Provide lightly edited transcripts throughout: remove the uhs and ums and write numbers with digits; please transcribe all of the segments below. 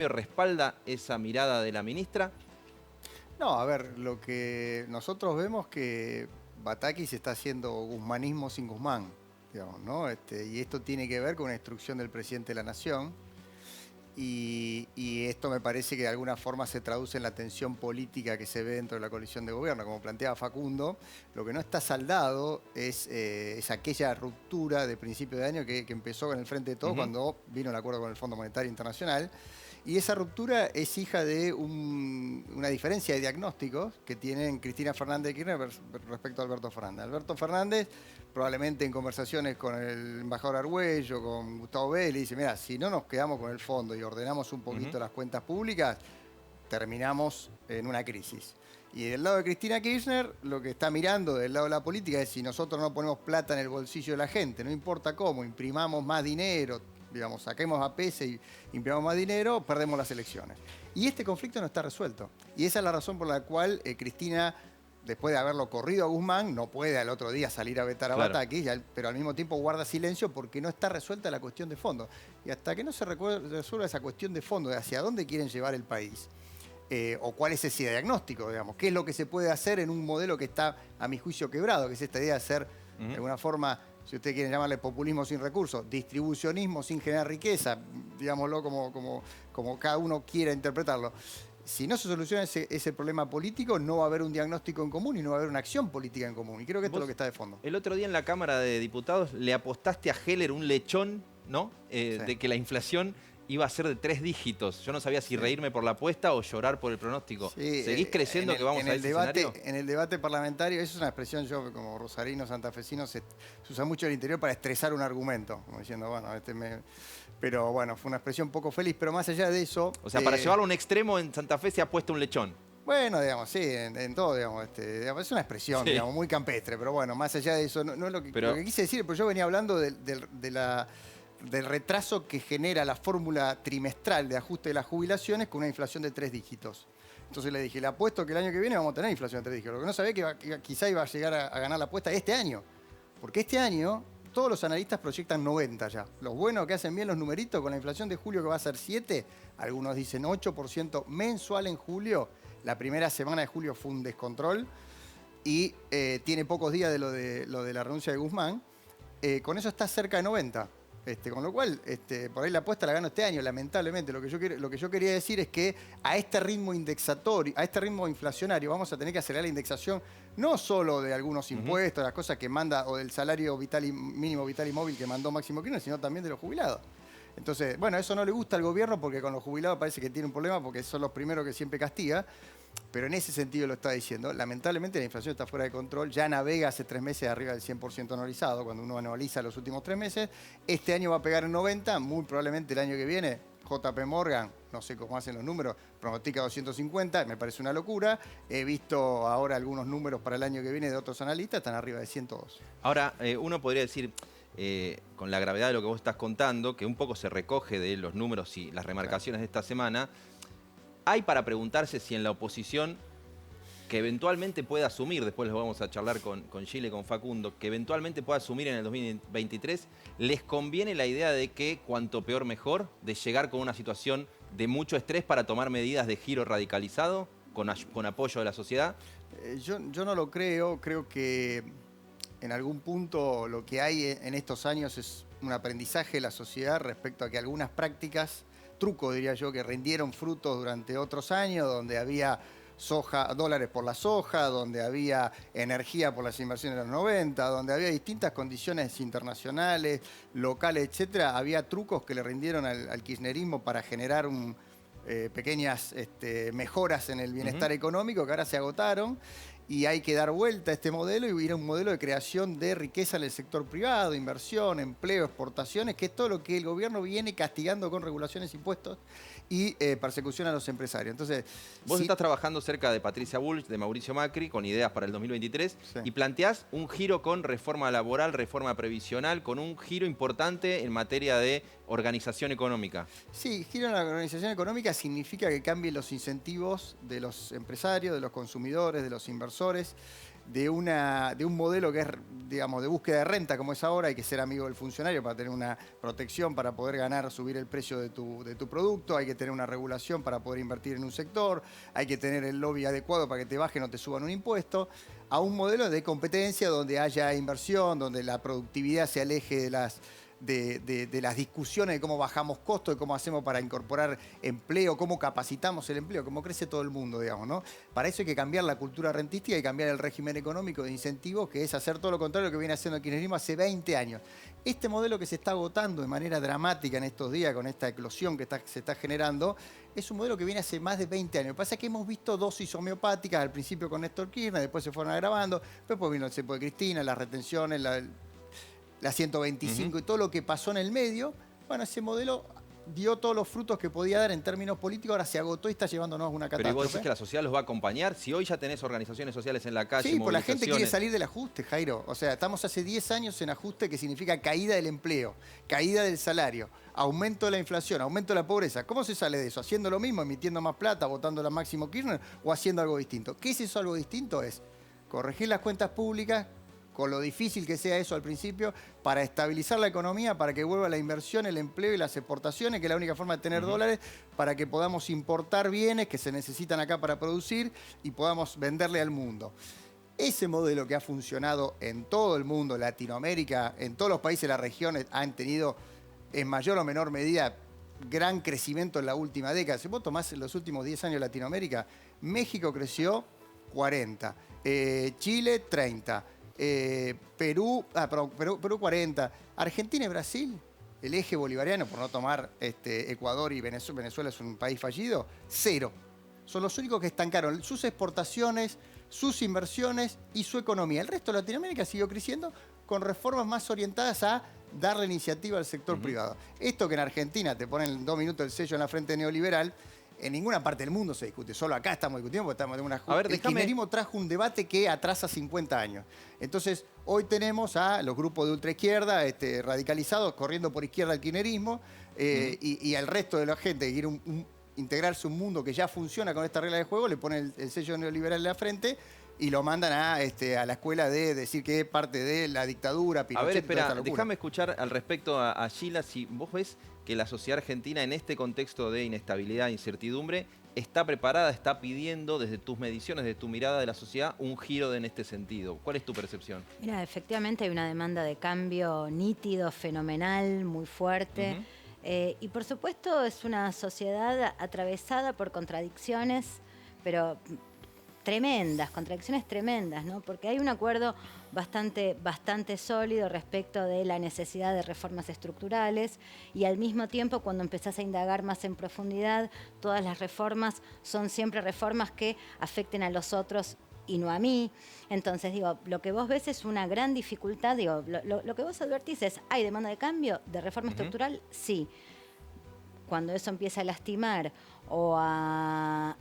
respalda esa mirada de la ministra? No, a ver, lo que nosotros vemos que Batakis está haciendo guzmanismo sin Guzmán, digamos, ¿no? Y esto tiene que ver con una instrucción del presidente de la Nación. Y esto me parece que de alguna forma se traduce en la tensión política que se ve dentro de la coalición de gobierno. Como planteaba Facundo, lo que no está saldado es aquella ruptura de principio de año que empezó con el Frente de Todos cuando vino el acuerdo con el Fondo Monetario Internacional. Y esa ruptura es hija de una diferencia de diagnósticos que tienen Cristina Fernández de Kirchner respecto a Alberto Fernández. Alberto Fernández, probablemente en conversaciones con el embajador Argüello, con Gustavo Vélez, dice, mira, si no nos quedamos con el fondo y ordenamos un poquito las cuentas públicas, terminamos en una crisis. Y del lado de Cristina Kirchner, lo que está mirando del lado de la política es si nosotros no ponemos plata en el bolsillo de la gente, no importa cómo, imprimamos más dinero, digamos, saquemos a peso y imprimamos más dinero, perdemos las elecciones. Y este conflicto no está resuelto. Y esa es la razón por la cual Cristina, después de haberlo corrido a Guzmán, no puede al otro día salir a vetar a Batakis, pero al mismo tiempo guarda silencio porque no está resuelta la cuestión de fondo. Y hasta que no se resuelva esa cuestión de fondo, de hacia dónde quieren llevar el país, o cuál es ese diagnóstico, digamos, qué es lo que se puede hacer en un modelo que está, a mi juicio, quebrado, que es esta idea de hacer, de alguna forma, si ustedes quieren llamarle populismo sin recursos, distribucionismo sin generar riqueza, digámoslo como cada uno quiera interpretarlo. Si no se soluciona ese problema político, no va a haber un diagnóstico en común y no va a haber una acción política en común. Y creo que esto es lo que está de fondo. El otro día en la Cámara de Diputados le apostaste a Heller un lechón, ¿no? De que la inflación iba a ser de 3 dígitos. Yo no sabía si reírme por la apuesta o llorar por el pronóstico. Sí, ¿Seguís creyendo que vamos a ese escenario? En el debate parlamentario, eso es una expresión, yo como rosarino, santafesino, se usa mucho en el interior para estresar un argumento, como diciendo, bueno, pero bueno, fue una expresión poco feliz, pero más allá de eso... O sea, para llevarlo a un extremo, en Santa Fe se ha puesto un lechón. Bueno, digamos, sí, en todo, digamos, es una expresión, digamos, muy campestre, pero bueno, más allá de eso, no es lo que quise decir, pero yo venía hablando del retraso que genera la fórmula trimestral de ajuste de las jubilaciones con una inflación de 3 dígitos. Entonces le dije, le apuesto que el año que viene vamos a tener inflación de 3 dígitos. Lo que no sabía que quizá iba a llegar a ganar la apuesta este año. Porque este año todos los analistas proyectan 90 ya. Los buenos que hacen bien los numeritos con la inflación de julio que va a ser 7, algunos dicen 8% mensual en julio. La primera semana de julio fue un descontrol y tiene pocos días de lo de la renuncia de Guzmán. Con eso está cerca de 90. Con lo cual, por ahí la apuesta la gano este año, lamentablemente. Lo que yo quería decir es que a este ritmo indexatorio, a este ritmo inflacionario, vamos a tener que acelerar la indexación no solo de algunos impuestos, las cosas que manda, o del salario mínimo vital y móvil que mandó Máximo Kirchner, sino también de los jubilados. Entonces, bueno, eso no le gusta al gobierno porque con los jubilados parece que tiene un problema porque son los primeros que siempre castiga. Pero en ese sentido lo está diciendo. Lamentablemente la inflación está fuera de control. Ya navega hace 3 meses arriba del 100% anualizado, cuando uno anualiza los últimos 3 meses. Este año va a pegar en 90, muy probablemente el año que viene. JP Morgan, no sé cómo hacen los números, pronostica 250, me parece una locura. He visto ahora algunos números para el año que viene de otros analistas, están arriba de 102. Ahora, uno podría decir, con la gravedad de lo que vos estás contando, que un poco se recoge de los números y las remarcaciones de esta semana, hay para preguntarse si en la oposición, que eventualmente pueda asumir, después les vamos a charlar con Gile y con Facundo, que eventualmente pueda asumir en el 2023, les conviene la idea de que cuanto peor mejor, de llegar con una situación de mucho estrés para tomar medidas de giro radicalizado, con apoyo de la sociedad. Yo no lo creo que en algún punto lo que hay en estos años es un aprendizaje de la sociedad respecto a que algunas prácticas, trucos diría yo, que rindieron frutos durante otros años, donde había dólares por la soja, donde había energía por las inversiones de los 90, donde había distintas condiciones internacionales, locales, etcétera, había trucos que le rindieron al kirchnerismo para generar pequeñas mejoras en el bienestar económico que ahora se agotaron. Y hay que dar vuelta a este modelo y ir a un modelo de creación de riqueza en el sector privado, inversión, empleo, exportaciones, que es todo lo que el gobierno viene castigando con regulaciones, impuestos y persecución a los empresarios. Entonces, vos estás trabajando cerca de Patricia Bullrich, de Mauricio Macri, con ideas para el 2023, y planteás un giro con reforma laboral, reforma previsional, con un giro importante en materia de organización económica. Sí, giro en la organización económica significa que cambien los incentivos de los empresarios, de los consumidores, de los inversores, de un modelo que es, digamos, de búsqueda de renta como es ahora. Hay que ser amigo del funcionario para tener una protección, para poder ganar, subir el precio de tu producto. Hay que tener una regulación para poder invertir en un sector. Hay que tener el lobby adecuado para que te bajen o te suban un impuesto. A un modelo de competencia donde haya inversión, donde la productividad se aleje de las discusiones de cómo bajamos costos, de cómo hacemos para incorporar empleo, cómo capacitamos el empleo, cómo crece todo el mundo, digamos, ¿no? Para eso hay que cambiar la cultura rentística y cambiar el régimen económico de incentivos, que es hacer todo lo contrario de lo que viene haciendo el kirchnerismo hace 20 años. Este modelo que se está agotando de manera dramática en estos días, con esta eclosión que se está generando, es un modelo que viene hace más de 20 años. Lo que pasa es que hemos visto dosis homeopáticas, al principio con Néstor Kirchner, después se fueron agravando, después vino el cepo de Cristina, las retenciones, la 125 y todo lo que pasó en el medio. Bueno, ese modelo dio todos los frutos que podía dar en términos políticos, ahora se agotó y está llevándonos a una catástrofe. Pero vos decís que la sociedad los va a acompañar. Si hoy ya tenés organizaciones sociales en la calle, sí, pues la gente quiere movilizaciones. salir del ajuste, Jairo. O sea, estamos hace 10 años en ajuste, que significa caída del empleo, caída del salario, aumento de la inflación, aumento de la pobreza. ¿Cómo se sale de eso? ¿Haciendo lo mismo, emitiendo más plata, votando a Máximo Kirchner o haciendo algo distinto? ¿Qué es eso algo distinto? Es corregir las cuentas públicas, con lo difícil que sea eso al principio, para estabilizar la economía, para que vuelva la inversión, el empleo y las exportaciones, que es la única forma de tener dólares, para que podamos importar bienes que se necesitan acá para producir y podamos venderle al mundo. Ese modelo que ha funcionado en todo el mundo, Latinoamérica, en todos los países de la región, han tenido en mayor o menor medida gran crecimiento en la última década. Si vos tomás los últimos 10 años de Latinoamérica, México creció 40, Chile 30, Perú 40, Argentina y Brasil, el eje bolivariano, por no tomar Ecuador y Venezuela, Venezuela es un país fallido, 0. Son los únicos que estancaron sus exportaciones, sus inversiones y su economía. El resto de Latinoamérica siguió creciendo con reformas más orientadas a darle iniciativa al sector privado. Esto que en Argentina te ponen en 2 minutos el sello en la frente neoliberal, en ninguna parte del mundo se discute. Solo acá estamos discutiendo porque estamos en una... A ver, el kirchnerismo trajo un debate que atrasa 50 años. Entonces, hoy tenemos a los grupos de ultraizquierda radicalizados corriendo por izquierda al kirchnerismo y al resto de la gente que quiere integrarse a un mundo que ya funciona con esta regla de juego, le ponen el sello neoliberal en la frente y lo mandan a la escuela de decir que es parte de la dictadura, Pinochet. A ver, espera, déjame escuchar al respecto a Gila, si vos ves que la sociedad argentina en este contexto de inestabilidad e incertidumbre está preparada, está pidiendo desde tus mediciones, desde tu mirada de la sociedad, un giro en este sentido. ¿Cuál es tu percepción? Mira, efectivamente hay una demanda de cambio nítido, fenomenal, muy fuerte. Y por supuesto es una sociedad atravesada por contradicciones, pero contradicciones tremendas, ¿no? Porque hay un acuerdo bastante sólido respecto de la necesidad de reformas estructurales y al mismo tiempo cuando empezás a indagar más en profundidad, todas las reformas son siempre reformas que afecten a los otros y no a mí. Entonces, digo, lo que vos ves es una gran dificultad, digo, lo que vos advertís es, ¿hay demanda de cambio, de reforma estructural? Sí. Cuando eso empieza a lastimar o a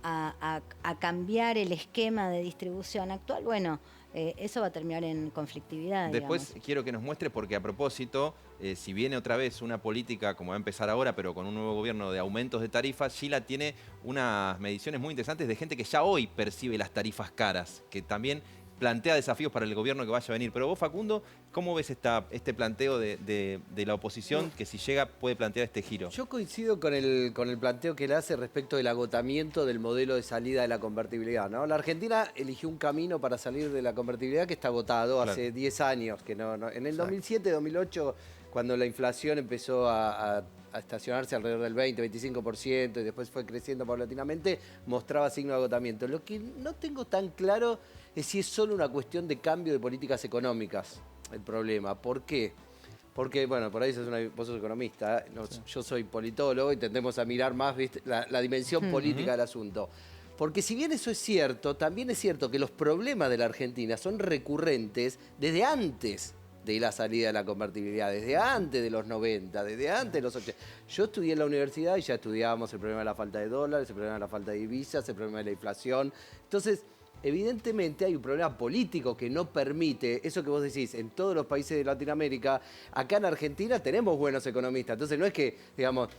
cambiar el esquema de distribución actual, bueno, eso va a terminar en conflictividad. Después digamos. quiero que nos muestres, porque a propósito, si viene otra vez una política, como va a empezar ahora, pero con un nuevo gobierno de aumentos de tarifas, Gila tiene unas mediciones muy interesantes de gente que ya hoy percibe las tarifas caras, que también plantea desafíos para el gobierno que vaya a venir. Pero vos, Facundo, ¿cómo ves este planteo de la oposición que si llega puede plantear este giro? Yo coincido con el planteo que él hace respecto del agotamiento del modelo de salida de la convertibilidad, ¿no? La Argentina eligió un camino para salir de la convertibilidad que está agotado Claro. hace 10 años. Que no, en el 2007, 2008, cuando la inflación empezó a estacionarse alrededor del 20-25% y después fue creciendo paulatinamente, mostraba signo de agotamiento. Lo que no tengo tan claro es si es solo una cuestión de cambio de políticas económicas el problema. ¿Por qué? Porque, bueno, por ahí vos sos economista, yo soy politólogo y tendemos a mirar más, ¿viste?, la dimensión política del asunto. Porque si bien eso es cierto, también es cierto que los problemas de la Argentina son recurrentes desde antes de la salida de la convertibilidad, desde antes de los 90, desde antes de los 80. Yo estudié en la universidad y ya estudiábamos el problema de la falta de dólares, el problema de la falta de divisas, el problema de la inflación. Entonces, evidentemente hay un problema político que no permite, eso que vos decís, en todos los países de Latinoamérica, acá en Argentina tenemos buenos economistas, entonces no es que, digamos,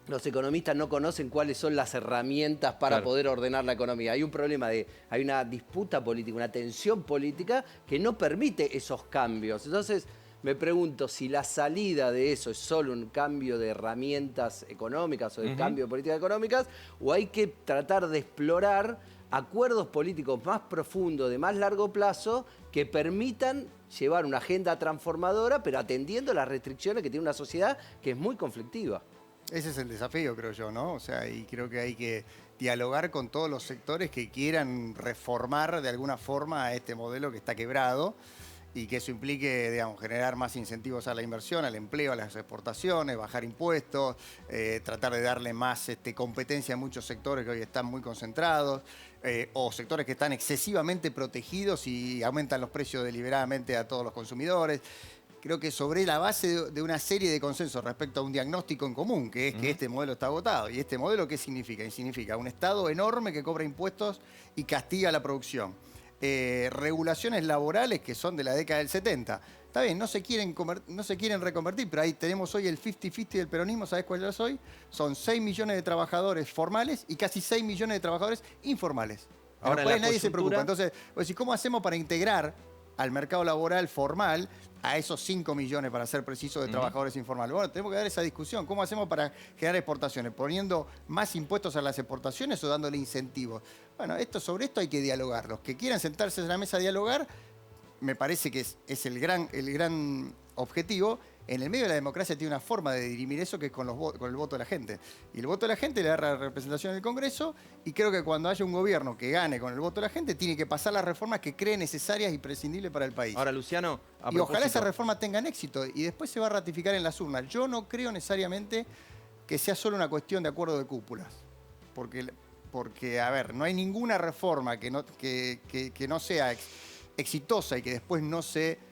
los economistas no conocen cuáles son las herramientas para poder ordenar la economía. Hay un problema hay una disputa política, una tensión política que no permite esos cambios. Entonces, me pregunto si la salida de eso es solo un cambio de herramientas económicas o de cambio de políticas económicas, o hay que tratar de explorar acuerdos políticos más profundos, de más largo plazo, que permitan llevar una agenda transformadora, pero atendiendo las restricciones que tiene una sociedad que es muy conflictiva. Ese es el desafío, creo yo, ¿no? O sea, y creo que hay que dialogar con todos los sectores que quieran reformar de alguna forma a este modelo que está quebrado y que eso implique, digamos, generar más incentivos a la inversión, al empleo, a las exportaciones, bajar impuestos, tratar de darle más competencia a muchos sectores que hoy están muy concentrados, o sectores que están excesivamente protegidos y aumentan los precios deliberadamente a todos los consumidores. Creo que sobre la base de una serie de consensos respecto a un diagnóstico en común, que es que este modelo está agotado. ¿Y este modelo qué significa? Y significa un Estado enorme que cobra impuestos y castiga la producción. Regulaciones laborales que son de la década del 70. Está bien, no se quieren reconvertir, pero ahí tenemos hoy el 50-50 del peronismo. ¿Sabés cuál es hoy? Son 6 millones de trabajadores formales y casi 6 millones de trabajadores informales. Ahora, Nadie se preocupa. Entonces, pues, ¿cómo hacemos para integrar al mercado laboral formal a esos 5 millones, para ser preciso, de trabajadores informales? Bueno, tenemos que dar esa discusión. ¿Cómo hacemos para generar exportaciones? ¿Poniendo más impuestos a las exportaciones o dándole incentivos? Bueno, sobre esto hay que dialogar. Los que quieran sentarse en la mesa a dialogar, me parece que es el gran objetivo. En el medio de la democracia tiene una forma de dirimir eso, que es con el voto de la gente. Y el voto de la gente le da la representación en el Congreso, y creo que cuando haya un gobierno que gane con el voto de la gente, tiene que pasar las reformas que cree necesarias y prescindibles para el país. Ahora, Luciano, y ojalá esas reformas tengan éxito y después se va a ratificar en las urnas. Yo no creo necesariamente que sea solo una cuestión de acuerdo de cúpulas. Porque a ver, no hay ninguna reforma que no sea exitosa y que después no se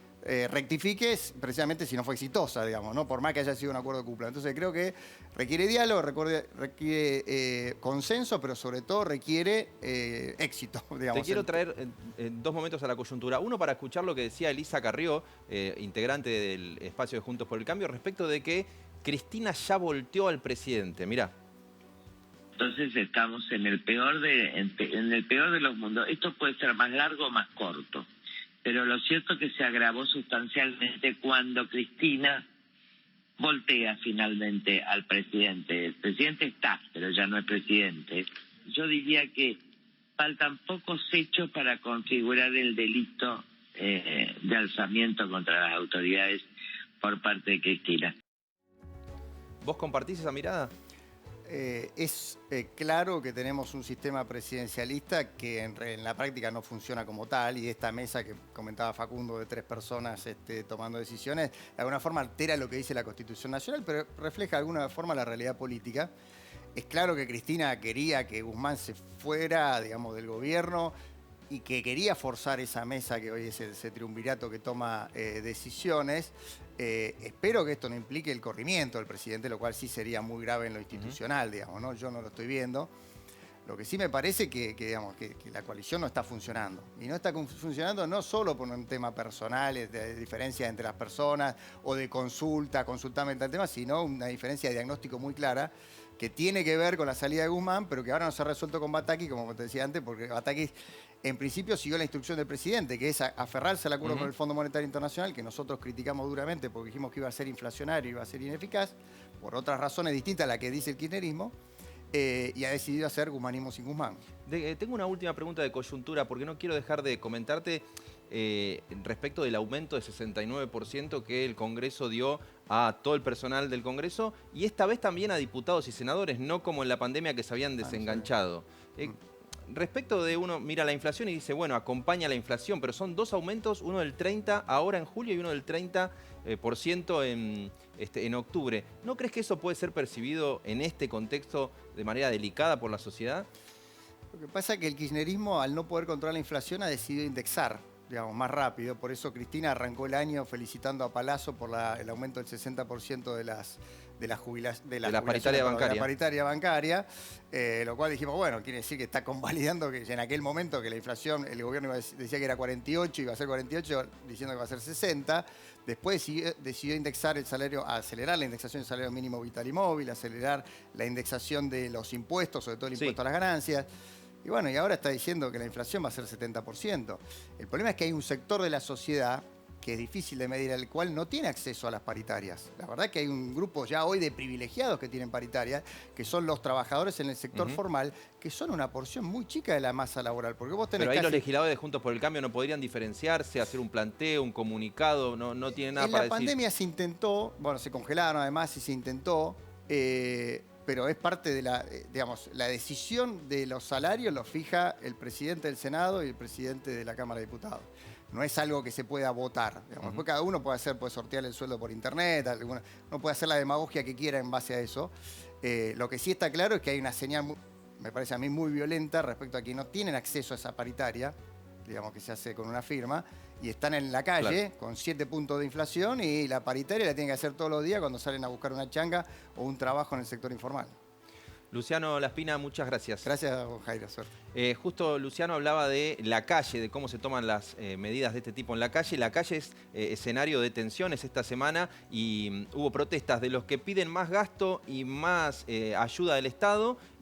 rectifique, precisamente si no fue exitosa, digamos, ¿no? Por más que haya sido un acuerdo de cúpula. Entonces creo que requiere diálogo, requiere consenso, pero sobre todo requiere éxito, digamos. Te quiero traer en 2 momentos a la coyuntura. Uno, para escuchar lo que decía Elisa Carrió, integrante del espacio de Juntos por el Cambio, respecto de que Cristina ya volteó al presidente. Mirá. Entonces estamos en el peor de los mundos. Esto puede ser más largo o más corto. Pero lo cierto es que se agravó sustancialmente cuando Cristina voltea finalmente al presidente. El presidente está, pero ya no es presidente. Yo diría que faltan pocos hechos para configurar el delito de alzamiento contra las autoridades por parte de Cristina. ¿Vos compartís esa mirada? Es claro que tenemos un sistema presidencialista que en la práctica no funciona como tal, y esta mesa que comentaba Facundo de 3 personas tomando decisiones, de alguna forma altera lo que dice la Constitución Nacional, pero refleja de alguna forma la realidad política. Es claro que Cristina quería que Guzmán se fuera, digamos, del gobierno, y que quería forzar esa mesa que hoy es ese triunvirato que toma decisiones. Espero que esto no implique el corrimiento del presidente, lo cual sí sería muy grave en lo institucional, digamos, ¿no? Yo no lo estoy viendo. Lo que sí me parece que la coalición no está funcionando. Y no está funcionando no solo por un tema personal, de diferencia entre las personas, o de consultame tal tema, sino una diferencia de diagnóstico muy clara, que tiene que ver con la salida de Guzmán, pero que ahora no se ha resuelto con Bataki, como te decía antes, porque Bataki en principio siguió la instrucción del presidente, que es aferrarse al acuerdo con el Fondo Monetario Internacional, que nosotros criticamos duramente porque dijimos que iba a ser inflacionario, iba a ser ineficaz, por otras razones distintas a las que dice el kirchnerismo, y ha decidido hacer Guzmanismo sin Guzmán. Tengo una última pregunta de coyuntura, porque no quiero dejar de comentarte respecto del aumento de 69% que el Congreso dio a todo el personal del Congreso, y esta vez también a diputados y senadores, no como en la pandemia que se habían desenganchado. Respecto de uno mira la inflación y dice, bueno, acompaña la inflación, pero son 2 aumentos, uno del 30% ahora en julio y uno del 30% en octubre. ¿No crees que eso puede ser percibido en este contexto de manera delicada por la sociedad? Lo que pasa es que el kirchnerismo, al no poder controlar la inflación, ha decidido indexar, digamos, más rápido. Por eso Cristina arrancó el año felicitando a Palazzo por el aumento del 60% de la paritaria bancaria. De la paritaria bancaria, lo cual dijimos, bueno, quiere decir que está convalidando que en aquel momento que la inflación, el gobierno decía que era 48, iba a ser 48, diciendo que va a ser 60. Después decidió indexar el salario, acelerar la indexación del salario mínimo vital y móvil, acelerar la indexación de los impuestos, sobre todo el impuesto a las ganancias. Y bueno, y ahora está diciendo que la inflación va a ser 70%. El problema es que hay un sector de la sociedad que es difícil de medir, el cual no tiene acceso a las paritarias. La verdad es que hay un grupo ya hoy de privilegiados que tienen paritarias, que son los trabajadores en el sector formal, que son una porción muy chica de la masa laboral. Porque vos tenés Pero ahí los legisladores de Juntos por el Cambio no podrían diferenciarse, hacer un planteo, un comunicado, no tienen nada para decir. En la pandemia se intentó, bueno, se congelaron además y se intentó, pero es parte de la decisión de los salarios lo fija el presidente del Senado y el presidente de la Cámara de Diputados. No es algo que se pueda votar. Después cada uno puede sortear el sueldo por internet, uno puede hacer la demagogia que quiera en base a eso. Lo que sí está claro es que hay una señal, me parece a mí, muy violenta respecto a quienes no tienen acceso a esa paritaria, digamos que se hace con una firma, y están en la calle con 7 puntos de inflación y la paritaria la tienen que hacer todos los días cuando salen a buscar una changa o un trabajo en el sector informal. Luciano Laspina, muchas gracias. Gracias, Jairo, suerte. Justo Luciano hablaba de la calle, de cómo se toman las medidas de este tipo en la calle. La calle es escenario de tensiones esta semana y hubo protestas de los que piden más gasto y más ayuda del Estado